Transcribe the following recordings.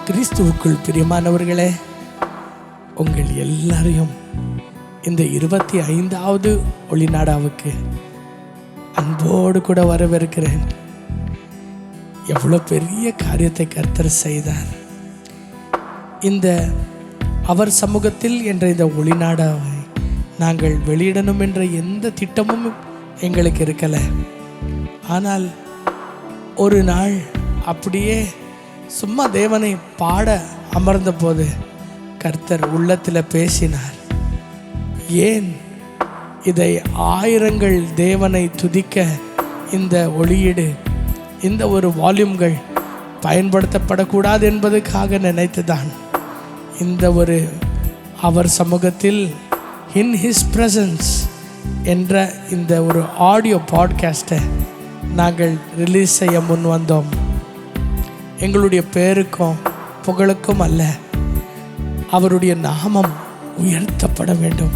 கிறிஸ்துவுக்குள் பிரியமானவர்களே, உங்கள் எல்லாரையும் இந்த 25வது ஒளிநாடாவுக்கு அன்போடு கூட வரவேற்கிறேன். எவ்வளோ பெரிய காரியத்தை கர்த்தர் செய்தார். இந்த அவர் சமூகத்தில் என்ற இந்த ஒளிநாடாவை நாங்கள் வெளியிடணும் என்ற எந்த திட்டமும் எங்களுக்கு இருக்கலை. ஆனால் ஒரு நாள் அப்படியே சும்மா தேவனை பாட அமர்ந்த போது கர்த்தர் உள்ளத்தில் பேசினார். ஏன் இதை ஆயிரங்கள் தேவனை துதிக்க இந்த ஒளியீடு, இந்த ஒரு வால்யூம்கள் பயன்படுத்தப்படக்கூடாது என்பதுக்காக நினைத்துதான் இந்த ஒரு அவர் சமூகத்தில் இன் ஹிஸ் பிரசன்ஸ் என்ற இந்த ஒரு ஆடியோ பாட்காஸ்ட்டை நாங்கள் ரிலீஸ் செய்ய முன் வந்தோம். எங்களுடைய பேருக்கும் புகழுக்கும் அல்ல, அவருடைய நாமம் உயர்த்தப்பட வேண்டும்.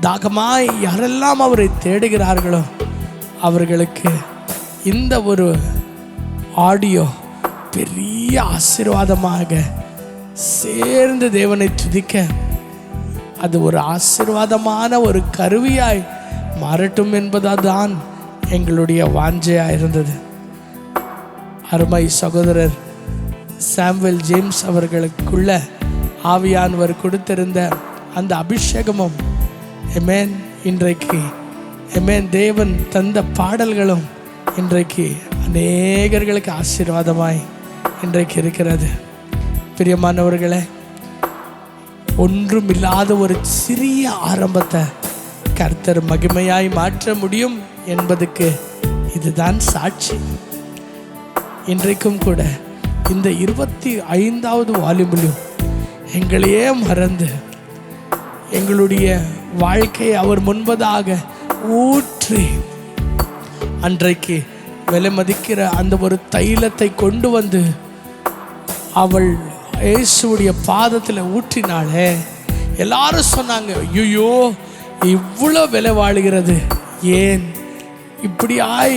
தாகமாய் யாரெல்லாம் அவரை தேடுகிறார்களோ அவர்களுக்கு இந்த ஒரு ஆடியோ பெரிய ஆசீர்வாதமாக சேர்ந்து தேவனை துதிக்க அது ஒரு ஆசீர்வாதமான ஒரு கருவியாய் மாறட்டும் என்பதுதான் எங்களுடைய வாஞ்சையாக இருந்தது. அருமை சகோதரர் சாமுவேல் ஜேம்ஸ் அவர்களுக்குள்ள ஆவியானவர் கொடுத்திருந்த அந்த அபிஷேகமும் எமேன் இன்றைக்கு தேவன் தந்த பாடல்களும் இன்றைக்கு அநேகர்களுக்கு ஆசீர்வாதமாய் இன்றைக்கு இருக்கிறது. பிரியமானவர்களே, ஒன்றுமில்லாத ஒரு சிறிய ஆரம்பத்தை கர்த்தர் மகிமையாய் மாற்ற முடியும் என்பதுக்கு இதுதான் சாட்சி. இன்றைக்கும் கூட இந்த 25வது வால்யூமிலும் எங்களையே மறந்து எங்களுடைய வாழ்க்கையை அவர் முன்பதாக ஊற்றி அன்றைக்கு விலை மதிக்கிற அந்த ஒரு தைலத்தை கொண்டு வந்து அவள் இயேசுடைய பாதத்தில் ஊற்றினாலே எல்லாரும் சொன்னாங்க, ஐயோ இவ்வளோ விலை வாழுகிறது, ஏன் இப்படியாய்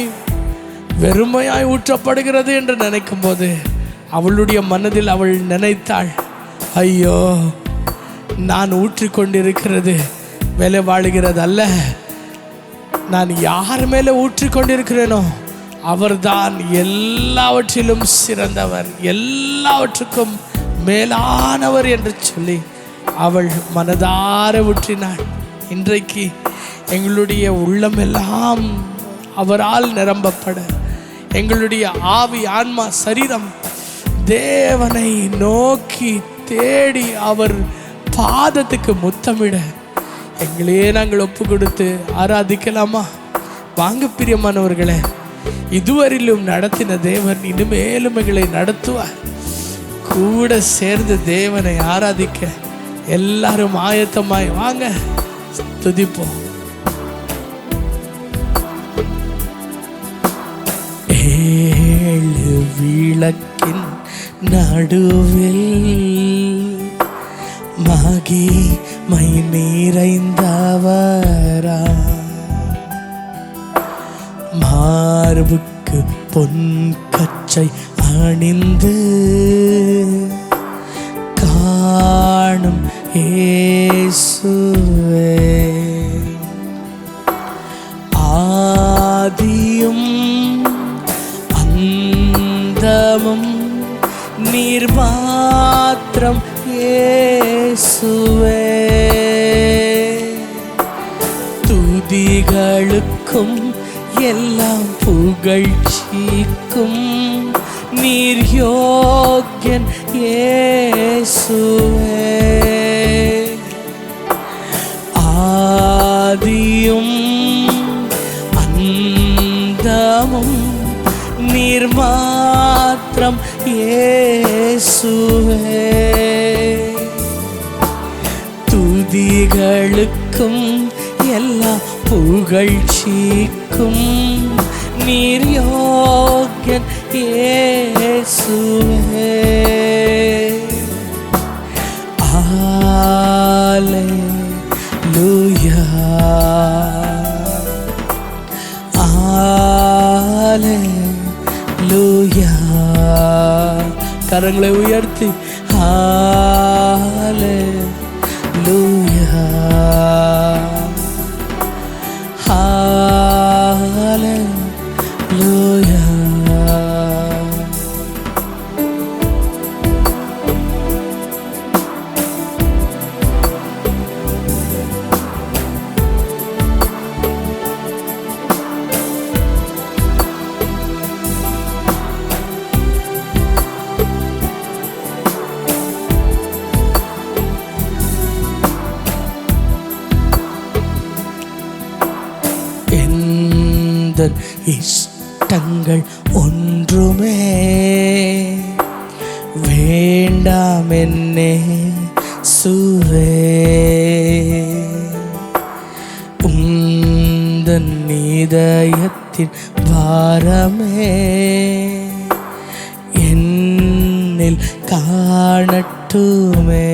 வெறுமையாய் ஊற்றப்படுகிறது என்று நினைக்கும் போது அவளுடைய மனதில் அவள் நினைத்தாள், ஐயோ நான் ஊற்றிக்கொண்டிருக்கிறது விலை வாழுகிறது அல்ல, நான் யார் மேலே ஊற்றிக்கொண்டிருக்கிறேனோ அவர்தான் எல்லாவற்றிலும் சிறந்தவர், எல்லாவற்றுக்கும் மேலானவர் என்று சொல்லி அவள் மனதார ஊற்றினாள். இன்றைக்கு எங்களுடைய உள்ளம் எல்லாம் அவரால் நிரம்பப்பட, எங்களுடைய ஆவி, ஆன்மா, சரீரம் தேவனை நோக்கி தேடி அவர் பாதத்துக்கு முத்தமிட எங்களையே நாங்கள் ஒப்பு கொடுத்து ஆராதிக்கலாமா? வாங்க பிரியமானவர்களே, இதுவரையிலும் நடத்தின தேவன் இனிமேலும் எங்களை நடத்துவார். கூட சேர்ந்து தேவனை ஆராதிக்க எல்லாரும் ஆயத்தமாய் வாங்க, துதிப்போம். ஏழு விளக்கின் நடுவில் மகிமை நிறைந்தவரா, மார்புக்கு பொன் கச்சை அணிந்து காணும் இயேசுவே, ஆதியும் அந்தமும் நீர் மாத்திரம் இயேசுவே, துதிகளுக்கும் எல்லாம் புகழ்ச்சிக்கும் நீர் யோக்கியன் இயேசுவே, ஆதியும் அந்தமும் நீர் மாத்திரம் இயேசுவே, துதிகளுக்கும் எல்லா புகழ்ச்சிக்கும் நீர் யோக்கியன் இயேசுவே. அல்லேலூயா, அல்லேலூயா. கரங்களை உயர்த்தி ஹல்லேலூயா ஹல்லேலூயா. எந்தன் இஷ்டங்கள் ஒன்றுமே வேண்டாம் என்னே சுவே, உந்தன் இதயத்தின் பாரமே என்னில் காணட்டுமே.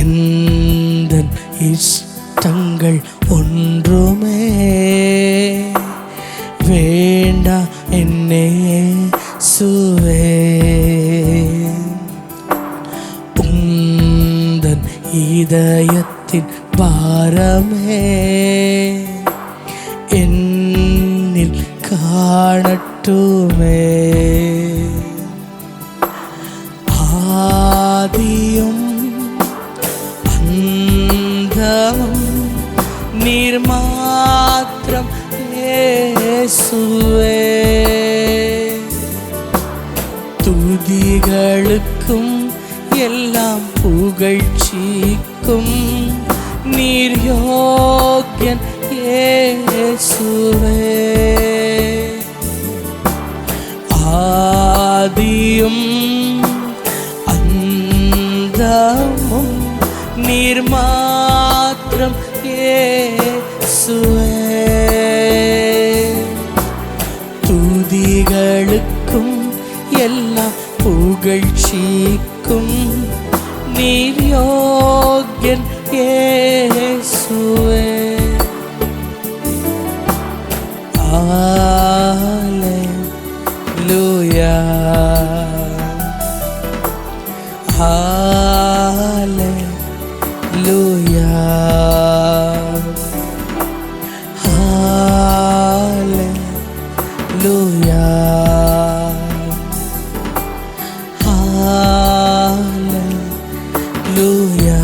எந்தன் இஷ்டங்கள் ஒன்றுமே வேண்டா என்னே சுவே, உந்தன் இதயத்தின் பாரமே என்னில் காணட்டுமே. ஆதியும் அந்தமும் நீர் மாத்திரம் இயேசுவே, துதிகளுக்கும் எல்லாம் புகழ்ச்சிக்கும் நீர் யோக்யன் இயேசுவே. ஆதியும் அந்தமும் நீர் மாத்திரம் இயேசுவே, துதிகளுக்கும் எல்லாம் புகழ்ச்சிக்கும் நீர் யோக்யன் இயேசுவே. ஹல்லேலூயா ஹல்லேலூயா ஹல்லேலூயா ஹல்லேலூயா.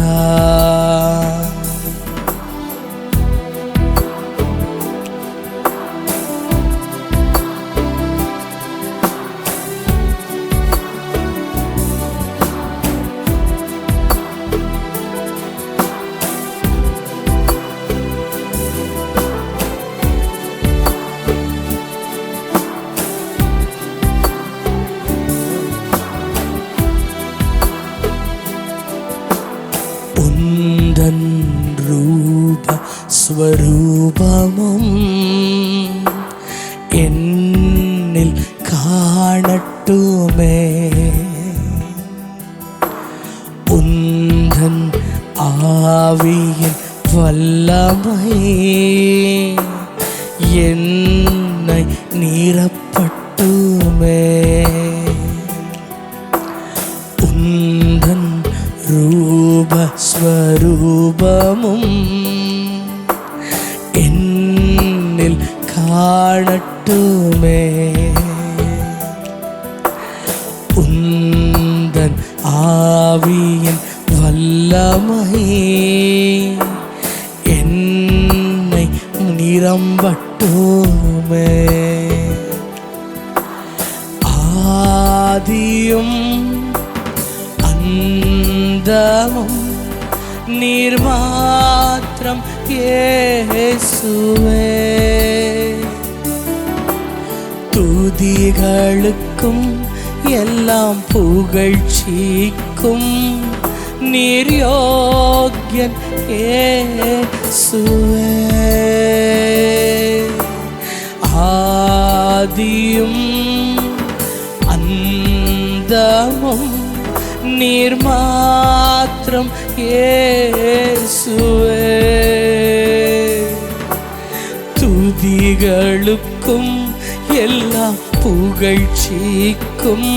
உந்தன் ரூப ஸ்வரூபமும் என்னில் காணட்டுமே. உந்தன் ஆவியின் வல்லமை என்னை நிரப்பட்டுமே. உந்தன் ரூபஸ்வரூபமும் என்னில் காணட்டுமே. உந்தன் ஆவியின் வல்லமை என்னை நிரம்பட்டுமே. ஆதியும் அந்தமும் நீர் மாத்திரம் இயேசுவே, துதிகளுக்கும் எல்லாம் புகழ்ச்சிக்கும் நீர் யோக்யன் இயேசுவே. ஆதியும் அந்தமும் நீர் மாத்திரம் இயேசுவே, துதிகளுக்கும் எல்லாம் புகழ்ச்சிக்கும்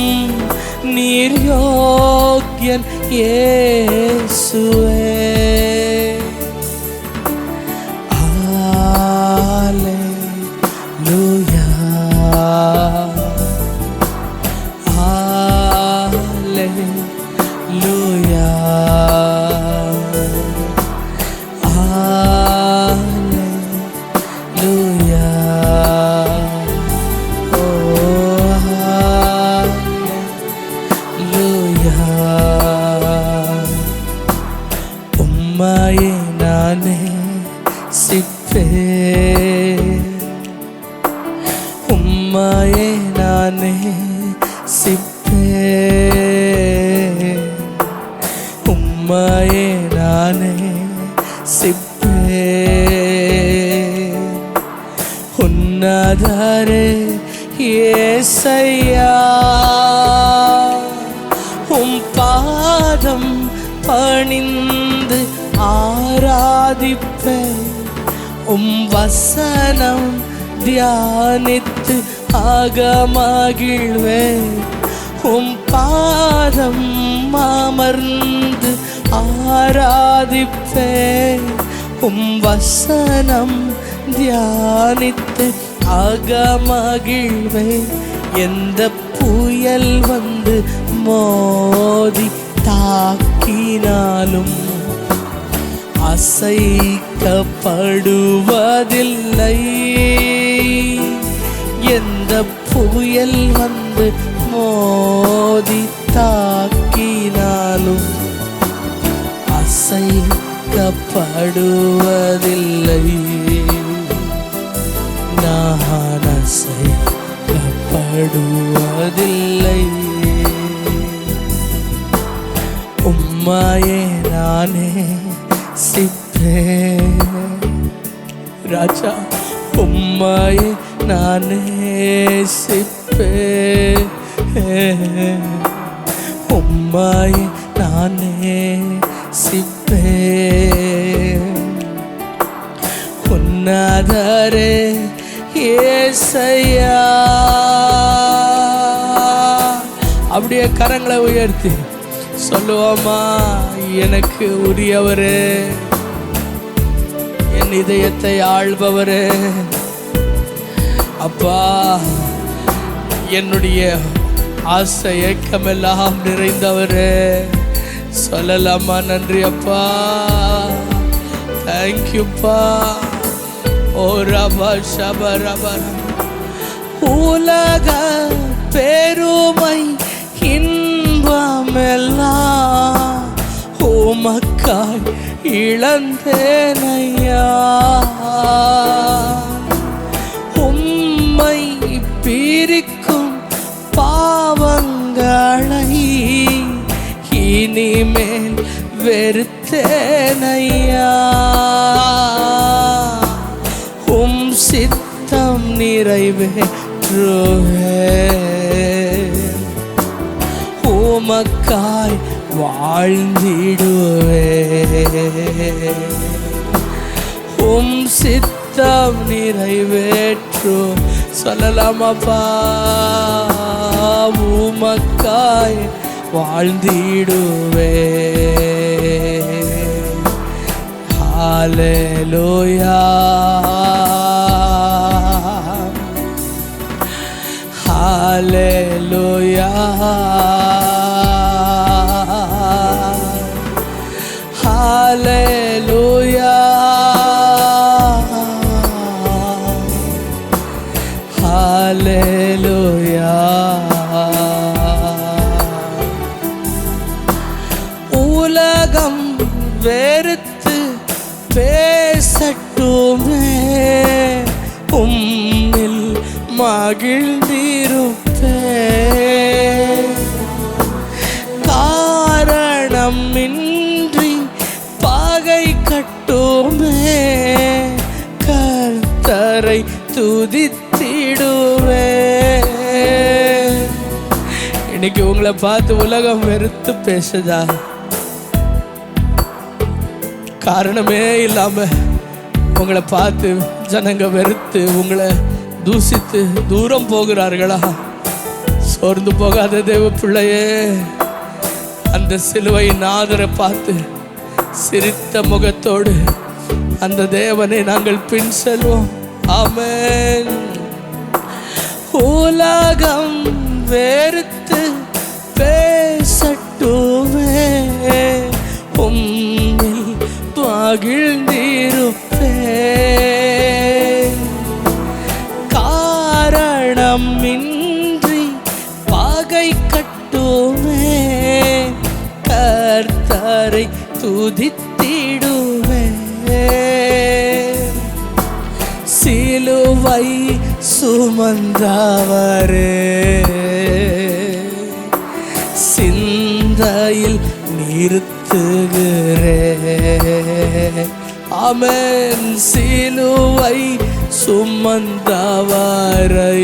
நீர் யோக்கியன் இயேசுவே. ஹல்லேலூயா, ஹல்லேலூயா, ஹல்லேலூயா. உம்மையே நானே சிப்பேன், உம்மையே நானே சிப்பேன், உம்மையே நானே சிப்பேன். உன்னதரே இயேசையா, உம் பாதம் பணிந்து ஆராதிப்பேன், உம் வசனம் தியானித்து அகமகிழ்வேன். உம் பாதம் அமர்ந்து ஆராதிப்பேன், உம் வசனம் தியானித்து அகமகிழ்வேன். எந்த புயல் வந்து மோதி தாக்கினாலும் அசைக்கப்படுவதில்லை. எந்த புயல் வந்து மோதி தாக்கினாலும் அசைக்கப்படுவதில்லை. நான் அசைக்கப்படுவதில்லை. உம்மையே நானே சிப்பேன் ராஜா, உம்மையே நானே சிப்பேன், உம்மையே நானே சிப்பேன். உன்னதரே இயேசையா. அப்படியே கரங்களை உயர்த்தி சொல்லுவோமா, எனக்கு உரியவரே, என் இதயத்தை ஆள்பவரே, அப்பா என்னுடைய ஆசை ஏக்கமெல்லாம் நிறைந்தவரே. சொல்லலாமா? நன்றி அப்பா, தேங்க்யூப்பா. ஓ ரபா ஷபா ரபா. உலக பெருமை இன்பமெல்லாம் உமக்காய் இழந்தேனையா. உம்மை பிரிக்கும் பாவங்களை இனிமேல் வெறுத்தேனையா. உம் சித்தம் நிறைவேற்றுவேன், உமக்காய் வாழ்ந்திடுவேன். உம் சித்தம் நிறைவேற்றும். சொல்லலாமாப்பா, உமக்காய் வாழ்ந்திடுவேன். ஹல்லேலூயா, ஹல்லேலூயா, ஹல்லேலூயா, ஹல்லேலூயா. உலகம் வெறுத்து பேசட்டுமே, உம்மில் மகிழ்ந்திருப்பேன். காரணமின்றி பகை கட்டுமே, கர்த்தரை துதித்திடுவேன். இன்னைக்கு உங்களை பார்த்து உலகம் வெறுத்து பேசுதா? காரணமே இல்லாம உங்களை பார்த்து ஜனங்க வெறுத்து உங்களை தூசித்து தூரம் போகிறார்களா? சோர்ந்து போகாத தேவ பிள்ளையே, அந்த சிலுவையின் நாதரை பார்த்து சிரித்த முகத்தோடு அந்த தேவனை நாங்கள் பின் செல்வோம். ஆமென். உலகம் வெறுத்து பேசட்டுமே, உம்மில் மகிழ்ந்திருப்பேன். காரணமின்றி பகை கட்டுமே, கர்த்தரை துதித்திடுவேன். சிலுவை சுமந்தவரே, சிந்தையில் நிறுத்துகிறேன். ஆமென். சிலுவை சுமந்தவரை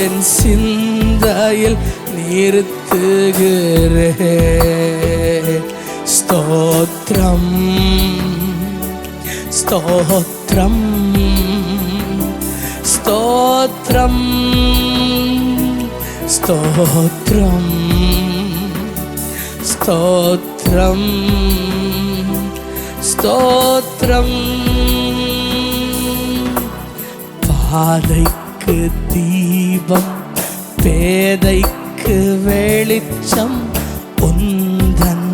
என் சிந்தையில் நிறுத்துகிறேன். ஸ்தோத்திரம் ஸ்தோத்திரம் ஸ்தோத்திரம் ஸ்தோத்திரம் ஸ்தோத்திரம் ஸ்தோத்திரம். பாதைக்கு தீபம், பேதைக்கு வெளிச்சம், உந்தன்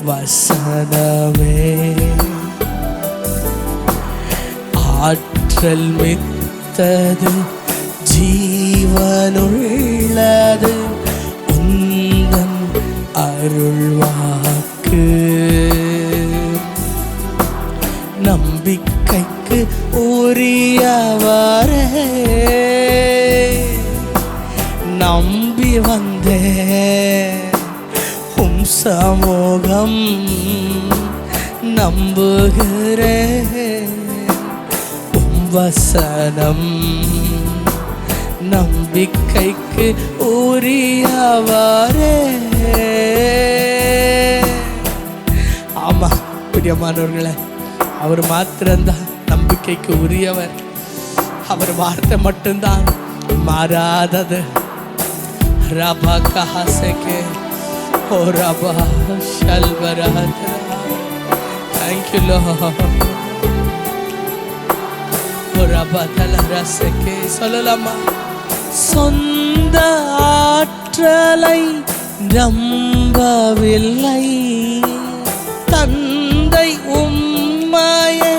வசனமே. ஆற்றல் மித்தது, ஜீவனுள்ளது, உந்தன் அருள்வாக்கு. நம்பிக்கைக்கு உரியவரே, நம்பி வந்தேன் உம் சமூகம், நம்புகிறேன் உம் வசனம். நம்பிக்கைக்கு உரியவரே. ஆமா பிரியமானவர்களே, அவர் மாத்திரம்தான் நம்பிக்கைக்கு உரியவர். அவர் வார்த்தை மட்டும்தான் மாறாதது. ரபா கஹாசேகே ஓ ரபா ஷல்வராதா. Thank you Lord. ஓ ரபா தலரசேகே. சொல்லலாமா? சொந்த ஆற்றலை நம்பவில்லை, தந்தை உம்மையே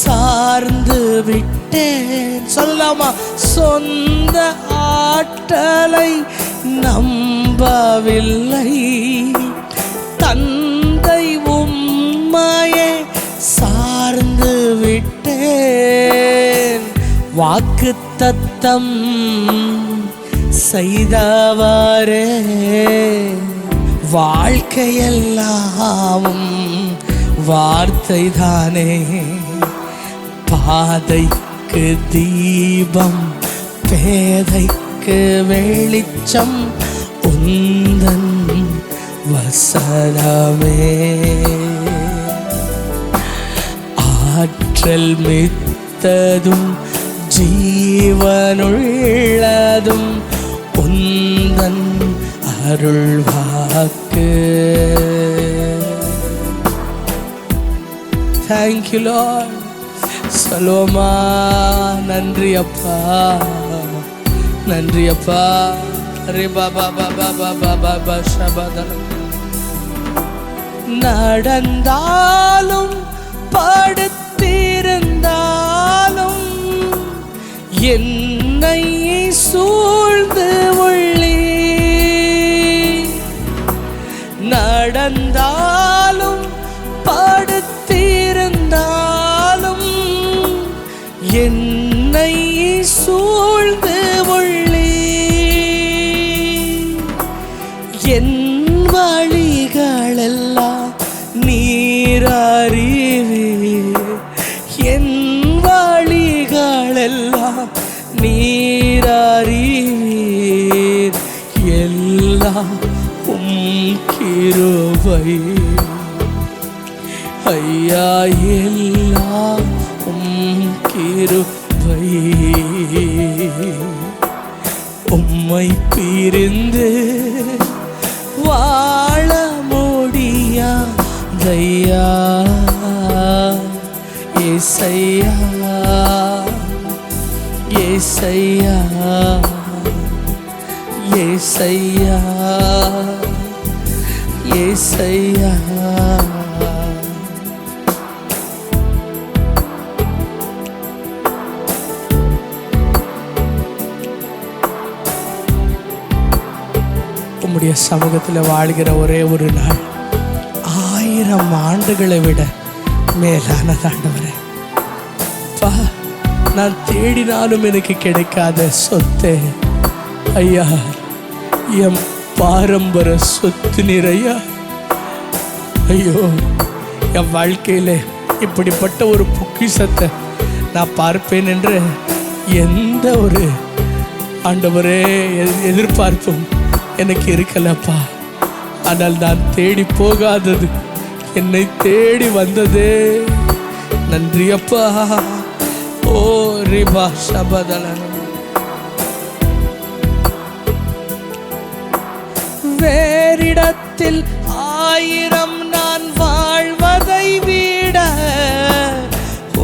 சார்ந்து விட்டேன். சொல்லலாமா? சொந்த ஆற்றலை நம்பவில்லை, தந்தை உம்மையே சார்ந்து விட்டேன். வாக்குத்தத்தம் செய்தவரே, வாழ்க்கையெல்லாம் வார்த்தைதானே. பாதைக்கு தீபம், பேதைக்கு வெளிச்சம், உந்தன் வசனமே. ஆற்றல் மித்ததும், ஜீவனுள்ளதும், உந்தன் அருள்வாக்கு. Thank you Lord. சொல்லுவோமா? நன்றி அப்பா, நன்றி அப்பா. ரே பாபா பாபா பாபா பாபா ஷபதல. நடந்தாலும் படுத்திருந்தாலும் என்னை சூழ்ந்து உள்ளே. நடந்தாலும் படுத்திருந்தாலும் என்னை சூழ்ந்து உள்ளே. என் வழிகளெல்லாம் நீர் அறிவீர், என் வழிகளெல்லாம் நீர் அறிவீர். எல்லாம் உம் கிருபை ஐயா, எல்லாம் உம் கிருபை உம்மை பிரிந்து வாழ முடியாதையா ஏசையா ஏசையா ஏசையா ஏசையா உம்முடைய சமூகத்தில் வாழ்கிற ஒரே ஒரு நாள் 1000 ஆண்டுகளை விட மேலானது ஆண்டவரே. பா, நான் தேடினாலும் எனக்கு கிடைக்காத சொத்து ஐயா, என் பாரம்பரிய சொத்து நிறையா. ஐயோ, என் வாழ்க்கையில் இப்படிப்பட்ட ஒரு பொக்கிஷத்தை நான் பார்ப்பேன் என்று எந்த ஒரு ஆண்டவரே எதிர்பார்ப்பும் எனக்கு இருக்கலப்பா. ஆனால் நான் தேடி போகாதது என்னை தேடி வந்ததே. நன்றியப்பா. ஓ ரிபா சபதலன வேறிடத்தில் 1000 நான் வாழ்வதை விட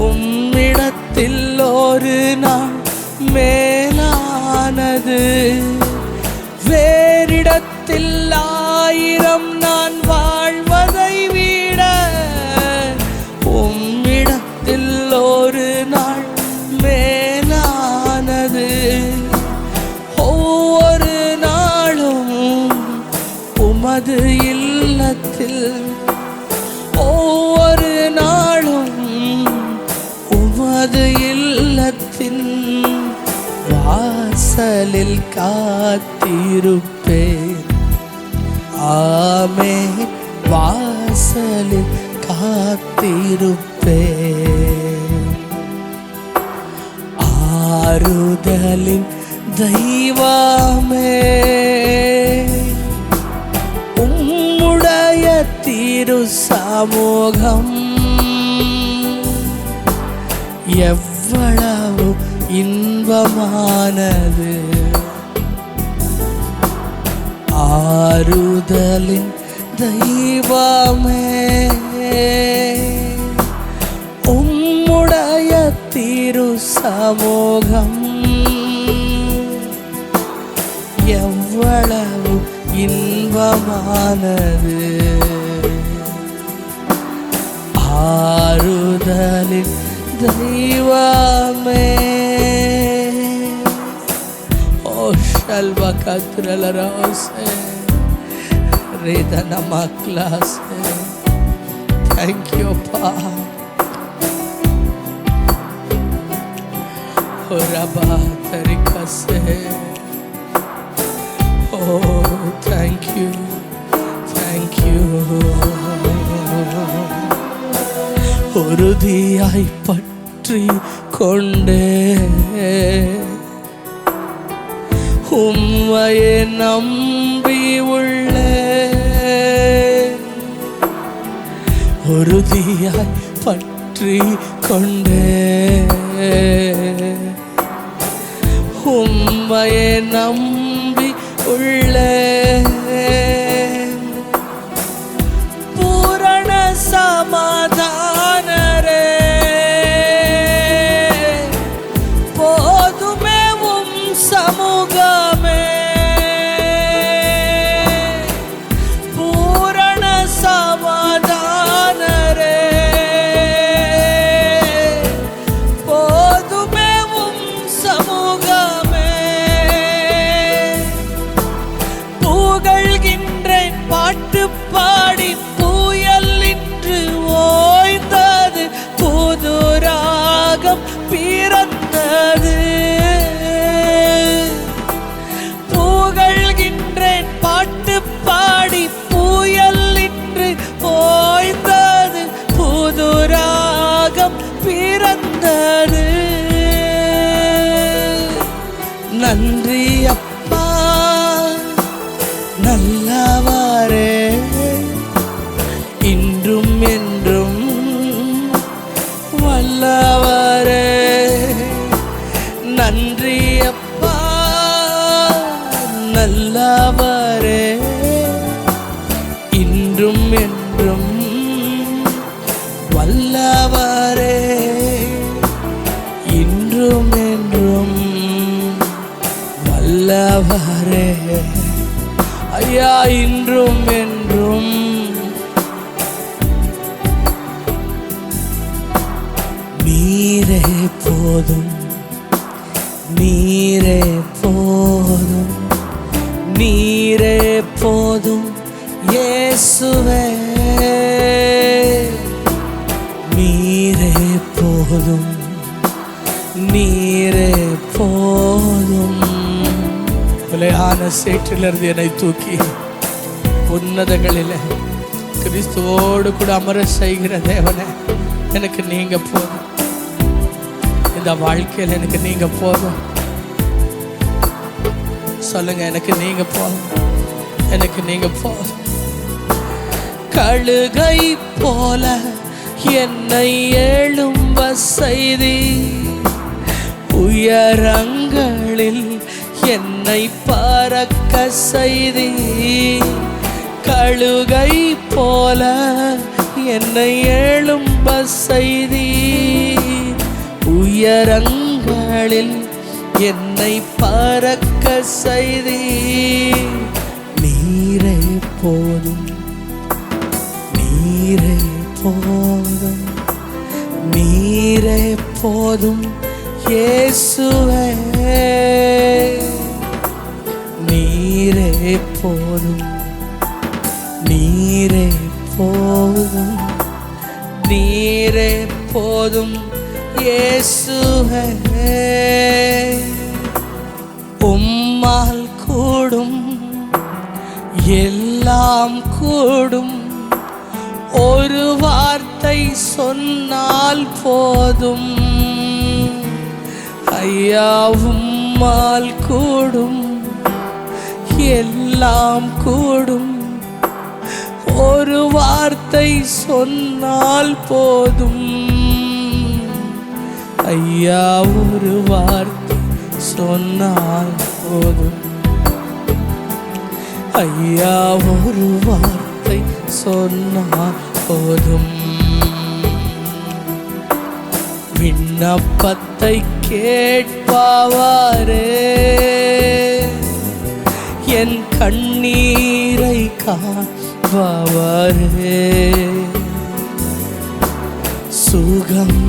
உம்மிடத்தில் ஒரு நாள் மேலானது. வேறிடத்தில் 1000 நான் வாழ்வதை விட உம்மிடத்தில் ஒரு நாள் மேலானது. ஒவ்வொரு நாளும் உமது இல்லத்தில், ஒவ்வொரு நாளும் உமது இல்லத்தின் வாசலில் காத்திருப்பேன். ஆமே, வாசலில் காத்திருப்பேன். ஆறுதலின் தெய்வமே, உம்முடைய திரு சமூகம் எவ்வளவு இன்பமானது. ஆறுதலின் தெய்வமே, உம்முடைய திரு சமூகம் எவ்வளவு இன்பமானது. ஆறுதலின் தெய்வமே. ஓ ஷல்வா கத்ரலராசே ரேதன மக்லாசே. Thank you, Pa. Oh Rabba tarikase. Oh, thank you, thank you. உறுதியாய் பற்றி கொண்டே உம்மையே நம்பி உள்ளேன். உறுதியாய் பற்றி கொண்டே உம்மையே நம்பி உள்ளேன். பூரண சமாதானரே, போதுமே உம் சமூகமே. பூரண சமாதானரே, போதுமே உம் சமூகமே. புகழ்கின்றேன் பாட்டு பாடி, புயல் இன்று ஓய்ந்தது, புது ராகம் பிறந்தது. புகழ்கின்றேன் பாட்டு பாடி, புயல் இன்று ஓய்ந்தது, புது ராகம் பிறந்தது. நன்றி அப்பா, நல்லவரே, இன்றும் என்றும் வல்லவரே. நல்லவரே ஐயா இன்றும் என்றும். நீரே போதும், நீரே போதும், நீரே போதும் இயேசுவே. நீரே போதும், நீரே போதும். கொலையான சேற்றிலிருந்து என்னை தூக்கி உன்னதங்களில் கிறிஸ்துவோடு கூட அமர செய்கிற தேவனே, எனக்கு நீங்க போதும். இந்த வாழ்க்கையில் எனக்கு நீங்க போதும். சொல்லுங்க, எனக்கு நீங்க போதும், எனக்கு நீங்க போதும். கழுகை போல என்னை எழும்ப செய்தி, உயரங்களில் என்னை பறக்க செய்தி. கழுகை போல என்னை எழும்ப செய்தி, உயரங்களில் என்னை பறக்க செய்தி. நீரே போதும், நீரே போதும், நீரே போதும் இயேசுவே. நீரே போதும், நீரே போதும், நீரே போதும் இயேசுவே. உம்மால் கூடும், எல்லாம் கூடும். ஒரு வார்த்தை சொன்னால் போதும் ஐயா. உம்மால் கூடும், எல்லாம் கூடும். ஒரு வார்த்தை சொன்னால் போதும் ஐயா. ஒரு வார்த்தை சொன்னால் போதும் ஐயா. ஒரு வார்த்தை சொன்னால் போதும். விண்ணப்பத்தை கேட்பவரே, என் கண்ணீரை காண்பவரே, சுகம்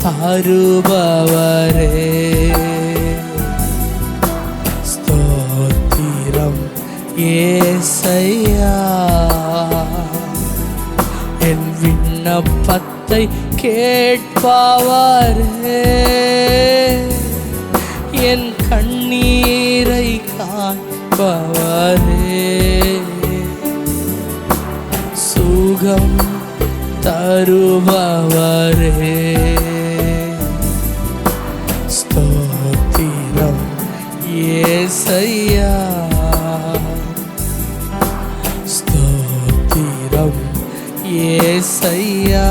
தருபவரே, ஸ்தோத்திரம் ஏசையா. என் விண்ணப்பத்தை கேட்பவரே, என் கண்ணீரை காண்பவரே, சுகம் தருபவரே, ஸ்தோத்திரம் ஏசையா. ஸ்தோத்திரம் ஏசையா.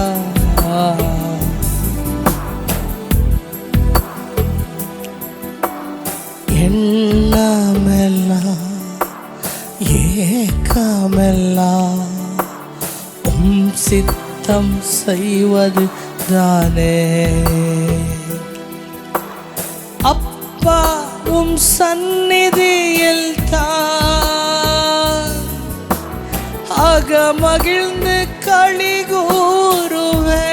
எண்ணமெல்லாம் ஏக்கமெல்லாம் உம் சித்தம் செய்வது தானே. அப்பா உம் சந்நிதியில் தான் அகமகிழ்ந்து களி கூறுவேன்.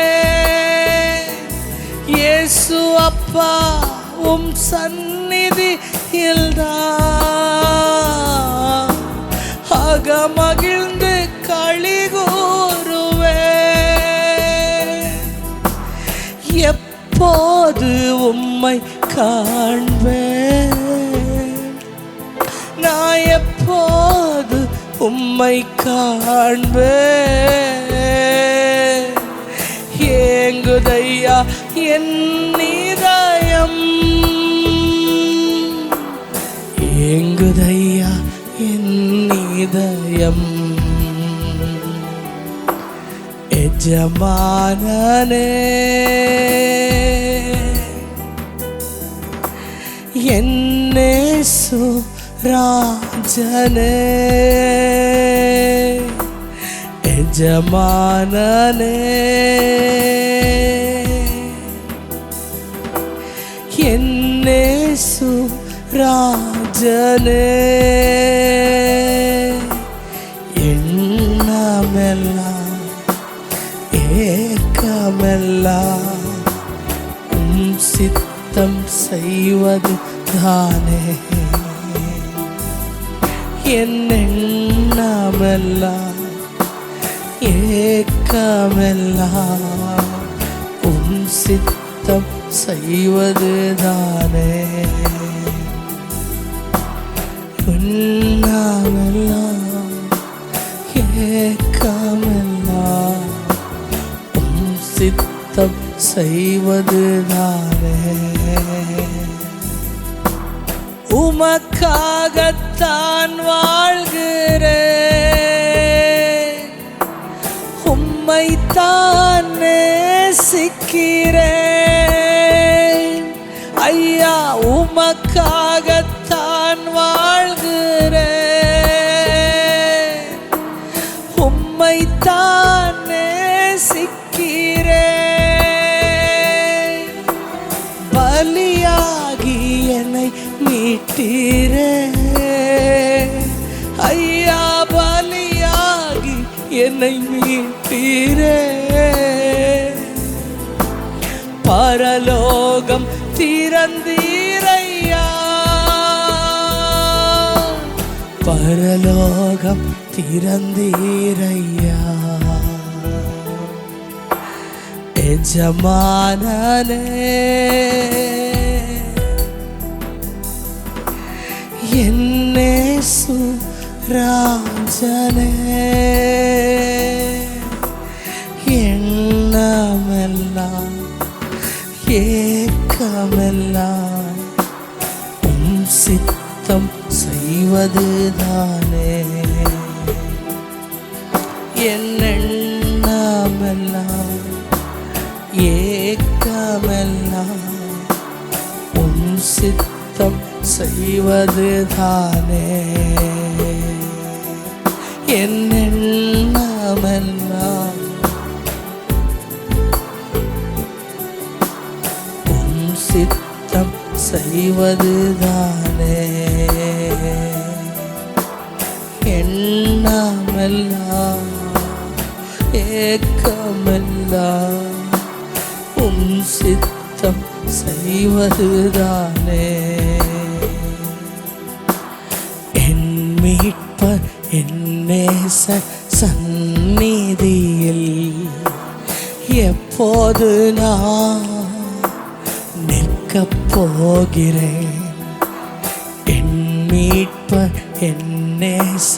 இயேசு அப்பா உம் சந்நிதியில் தான் அகமகிழ்ந்து களி கூறுவேன். எப்போது உம்மை காண்பேன், நான் எப்போது உம்மை காண்பேன். ஏங்குதையா என் இதயம், ஏங்குதையா என் இதயம். எஜமானனே என்னேசு ராஜனே, எஜமானனே என்னேசு ராஜனே எண்ணமெல்லாம் ஏக்கமெல்லாம் சித்தம் செய்வது தானே என் எண்ணமெல்லாம் ஏக்கமெல்லாம் சித்தம் செய்வது தானே எண்ணமெல்லாம் ஏக்கமெல்லாம் சித்தம் செய்வது தானே உமக்காகத்தான் வாழ்கிறேன் உம்மைத்தான் நேசிக்கிறேன் ஐயா உமக்காகத்தான் வாழ்கிறேன் உம்மைத்தான் நேசிக்கிறேன் பலியாகி என்னை மீட்டீரே ஐயா பலியாகி என்னை மீட்டீரே பரலோகம் திறந்தீரையா பரலோகம் திறந்தீரையா எஜமானனே என்னேசு ராஜனே எண்ணமெல்லாம் ஏக்கமெல்லாம் சித்தம் செய்வது தானே என் எண்ணமெல்லாம் ஏக்கமெல்லாம் சித்தம் செய்வது தானே என் எண்ணமெல்லாம் சித்தம் செய்வது தானே எண்ணமெல்லாம் ஏக்கமெல்லாம் சித்தம் செய்வது தானே என் மீட்பர் என் நேச சந்நிதியில் எப்போது நான் நிற்கப் போகிறேன் என் மீட்பர் என் நேச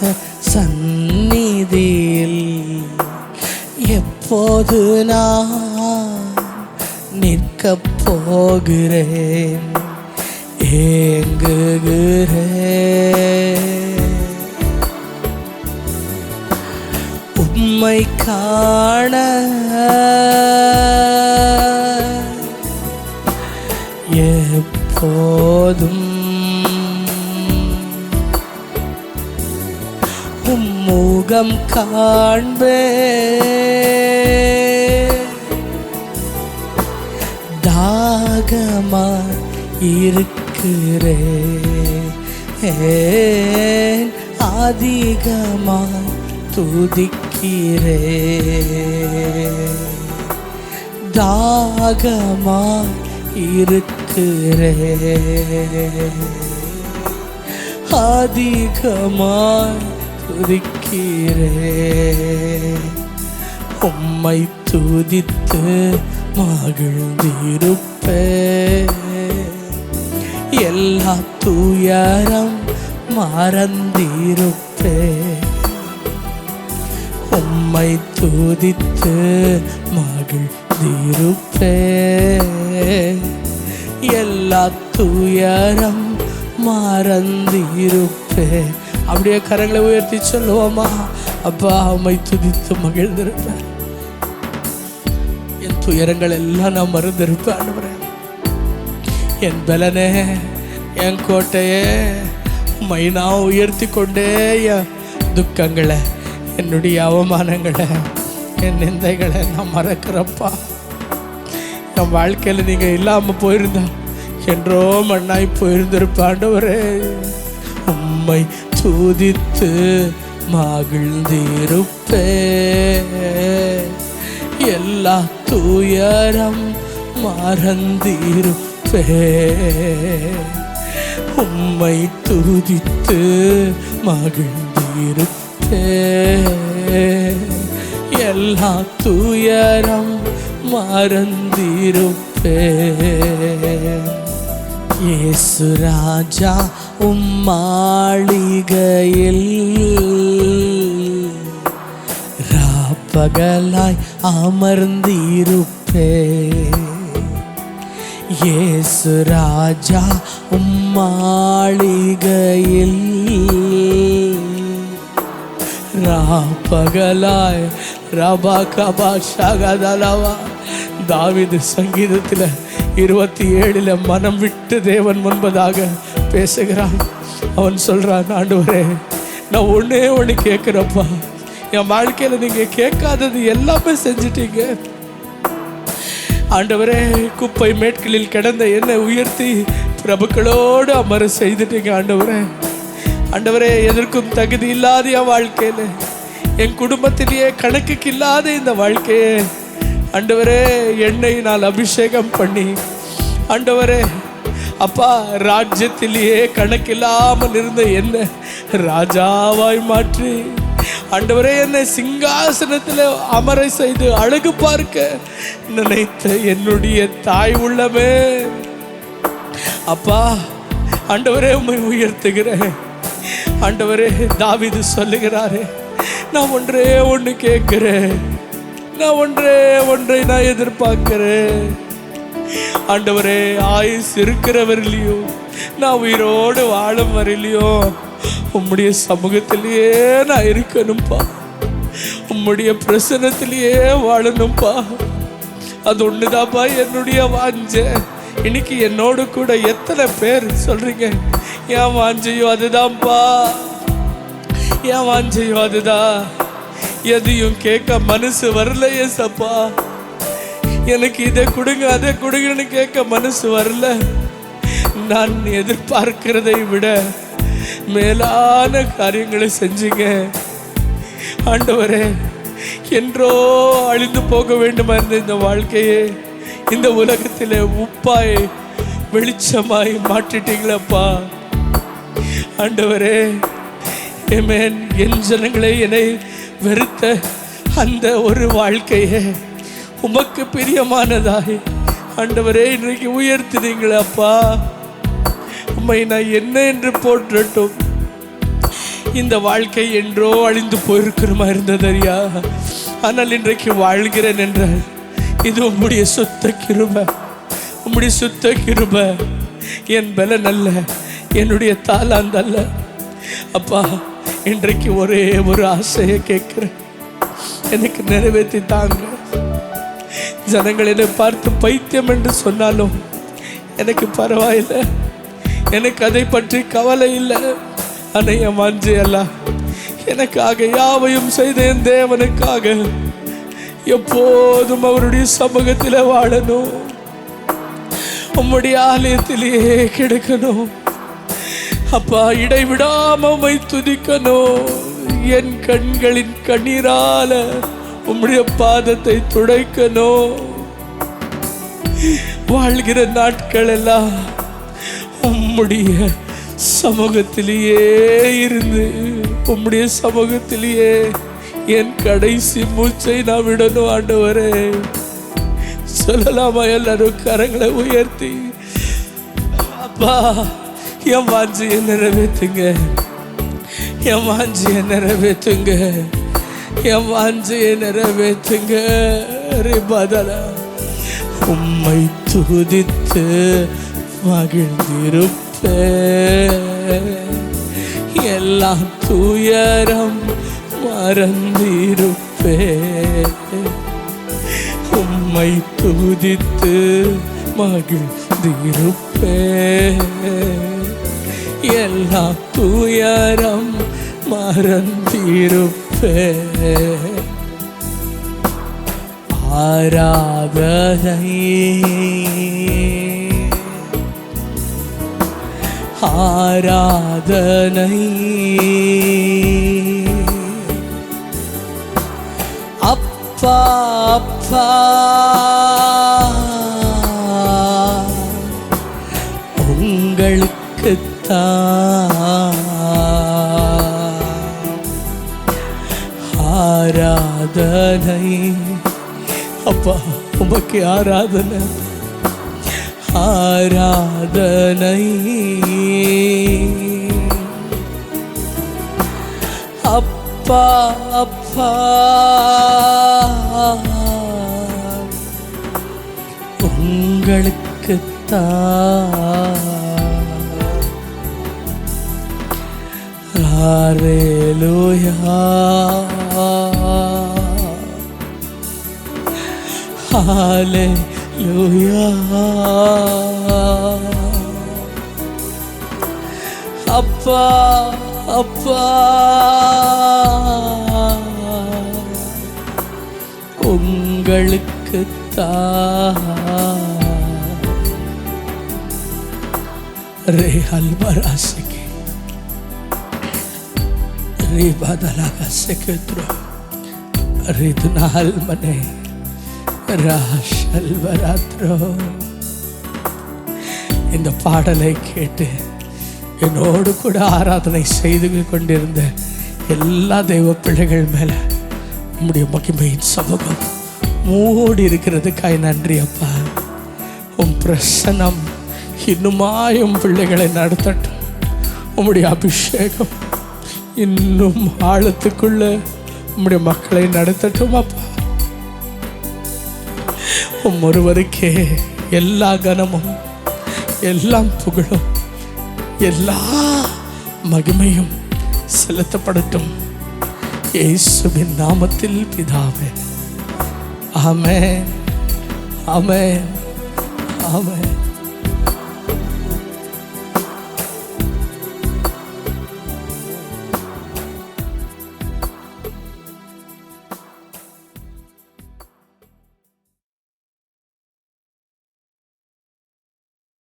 சந்நிதியில் எப்போது நான் நிற்கப் போகிறேன் ஏங்குகிறேன் உம்மை காண எப்போதும் உம்முகம் காண்பே தாகமாய் இருக்கிறேன் அதிகமாய் துதிக்கிறேன் தாகமாய் இருக்கிறேன் அதிகமாய் துதிக்கிறேன் உம்மை துதித்து மகிழ்ந்திருப்பேன் எல்லா துயரம் மறந்திருப்பேன் உம்மை துதித்து மகிழ்ந்திருப்பேன் எல்லா துயரம் மறந்திருப்பேன் அப்படியே கரங்களை உயர்த்தி சொல்லுவோமா அப்பா உம்மை துதித்து மகிழ்ந்திருப்பேன் என் துயரங்கள் எல்லாம் நான் மறந்திருப்பேன் ஆண்டவரே என் பலனே என் கோட்டையே உம்மை நான் உயர்த்தி கொண்டே என் துக்கங்களை என்னுடைய அவமானங்களை என் நிந்தைகளை நான் மறக்கிறப்பா என் வாழ்க்கையில் நீங்கள் இல்லாமல் போயிருந்தா என்றோ மண்ணாய் போயிருந்திருப்பாண்டவரே. உம்மை துதித்து மகிழ்ந்திருப்பே, எல்லா துயரம் மறந்திருப்பே. உம்மை துதித்து மகிழ்ந்திருப்பே, எல்லா துயரம் மறந்திருப்பே. இயேசு ராஜா உம்மாளிகையில் ராப்பகலாய் அமர்ந்திருப்பே. இயேசு ராஜா உம்மாளிகையில் ராப்பகலாய் ரபா கபா ஷகதலவா. தாவீது சங்கீதத்தில் 27 மனம் விட்டு தேவன் முன்பதாக பேசுகிறான். அவன் சொல்றான், ஆண்டவரே நான் ஒன்னே ஒன்று கேட்குறப்பா, என் வாழ்க்கையில் நீங்கள் கேட்காதது எல்லாமே செஞ்சிட்டீங்க. ஆண்டவரே குப்பை மேட்களில் கிடந்த என்னை உயர்த்தி பிரபுக்களோடு அமர செய்துட்டீங்க. ஆண்டவரே ஆண்டவரே எதற்கும் தகுதி இல்லாத என் வாழ்க்கையில், என் குடும்பத்திலேயே கணக்குக்கு இல்லாத இந்த வாழ்க்கையை ஆண்டவரே எண்ணெயினால் அபிஷேகம் பண்ணி ஆண்டவரே அப்பா ராஜ்யத்திலேயே கணக்கில்லாமல் இருந்த என்ன ராஜாவாய் மாற்றி ஆண்டவரே என்னை சிங்காசனத்தில் அமர செய்து அழகு பார்க்க நினைத்த என்னுடைய தாய் உள்ளமே அப்பா ஆண்டவரே உம்மை உயர்த்துகிறேன். ஆண்டவரே தாவீது சொல்லுகிறாரே, நான் ஒன்றே ஒன்று கேட்கிறேன், நான் ஒன்றை நான் எதிர்பார்க்கிறேன். ஆண்டவரே ஆயுஸ் இருக்கிறவரிலையோ நான் உயிரோடு வாழும் வரையிலையோ உம்முடைய சமூகத்திலேயே நான் இருக்கணும்ப்பா, உம்முடைய பிரசன்னத்திலேயே வாழணும்ப்பா. அது ஒண்ணுதாப்பா என்னுடைய வாஞ்சை. இன்னைக்கு என்னோடு கூட எத்தனை பேர் சொல்றீங்க, என் வாஞ்சையோ அதுதான்ப்பா, என் வாஞ்சையோ அதுதான். எதையும் கேட்க மனசு வரலையே சப்பா, எனக்கு இதை கொடுங்க அதை கொடுங்கன்னு கேட்க மனசு வரல. நான் எதிர்பார்க்கிறதை விட மேலான காரியங்களை செஞ்சீங்க ஆண்டவரே. என்றோ அழிந்து போக வேண்டுமா இருந்த இந்த வாழ்க்கையே இந்த உலகத்தில் உப்பாய் வெளிச்சமாய் மாற்றிட்டீங்களப்பா ஆண்டவரே. ஆமென். என் ஜனங்களை என்னை வெறுத்த அந்த ஒரு வாழ்க்கையை உமக்கு பிரியமானதாய் ஆண்டவரே இன்றைக்கு உயர்த்தினீங்களே அப்பா. உம்மை நான் என்ன என்று போற்றட்டும். இந்த வாழ்க்கை என்றோ அழிந்து போயிருக்கிறமா இருந்ததறியா, ஆனால் இன்றைக்கு வாழ்கிறேன் என்றால் இது உம்முடைய சுத்த கிருபை, உம்முடைய சுத்த கிருபை. என் பலன் அல்ல, என்னுடைய தாளாந்து அல்ல அப்பா. இன்றைக்கு ஒரே ஒரு ஆசையை கேட்கிறேன், எனக்கு நிறைவேற்றி தாங்க. ஜனங்கள் என்னை பார்த்து பைத்தியம் என்று சொன்னாலும் எனக்கு பரவாயில்லை, எனக்கு அதை பற்றி கவலை இல்லை. ஆனால் என் வாஞ்சையல்ல, எனக்காக யாவையும் செய்த என் தேவனுக்காக எப்போதும் அவருடைய சமூகத்தில் வாழணும், உம்முடைய ஆலயத்திலேயே கிடக்கணும் அப்பா. இடைவிடாம உம்மை துதிக்கணும். என் கண்களின் கண்ணீரால உம்முடைய பாதத்தை துடைக்கணும். வாழ்கிற நாட்கள் எல்லாம் உம்முடைய சமூகத்திலேயே இருந்து உம்முடைய சமூகத்திலேயே என் கடைசி மூச்சை நான் விடணும் ஆண்டவரே. சொல்லலாமா எல்லாரும் கரங்களை உயர்த்தி? அப்பா என் வாஞ்சியை நிறைவேற்றுங்க, என் வாஞ்சியை நிறைவேற்றுங்க, என் வாஞ்சியை நிறைவேற்றுங்க. ரிபதலா உம்மை துதித்து மகிழ்ந்திருப்பே, எல்லா துயரம் மறந்திருப்பே. உம்மை துதித்து மகிழ்ந்திருப்பே, எல்லா துயரம் மறந்திருப்பே. ஆராதனை ஆராதனை அப்பா அப்பா உங்களுக்குத்தான் ஆராதனை. அப்பா உமக்கு ஆராதனை ஆராதனை அப்பா அப்பா உங்களுக்குத்தான். ஹல்லேலூயா ஹல்லேலூயா. அப்பா அப்பா உங்களுக்குத்தான். ரே அல்பராசிக்கு ரே பதலாக செகத்ரோ ரிதுனால் மனே ராஷல்வராத்ரோ. இந்த பாடலை கேட்டு என்னோடு கூட ஆராதனை செய்து கொண்டிருந்த எல்லா தெய்வ பிள்ளைகள் மேல உம்முடைய மகிமையின் சமூகம் மூடி இருக்கிறதுக்காய் நன்றி அப்பா. உம் பிரசன்னம் இன்னுமாயும் பிள்ளைகளை நடத்தட்டும். உம்முடைய அபிஷேகம் இன்னும் ஆழத்துக்குள்ள உம்முடைய மக்களை நடத்தட்டும் அப்பா. உம் ஒருவருக்கே எல்லா கனமும் எல்லாம் புகழும் எல்லா மகிமையும் செலுத்தப்படட்டும் இயேசுவின் நாமத்தில் பிதாவே. ஆமென் ஆமென் ஆமென்.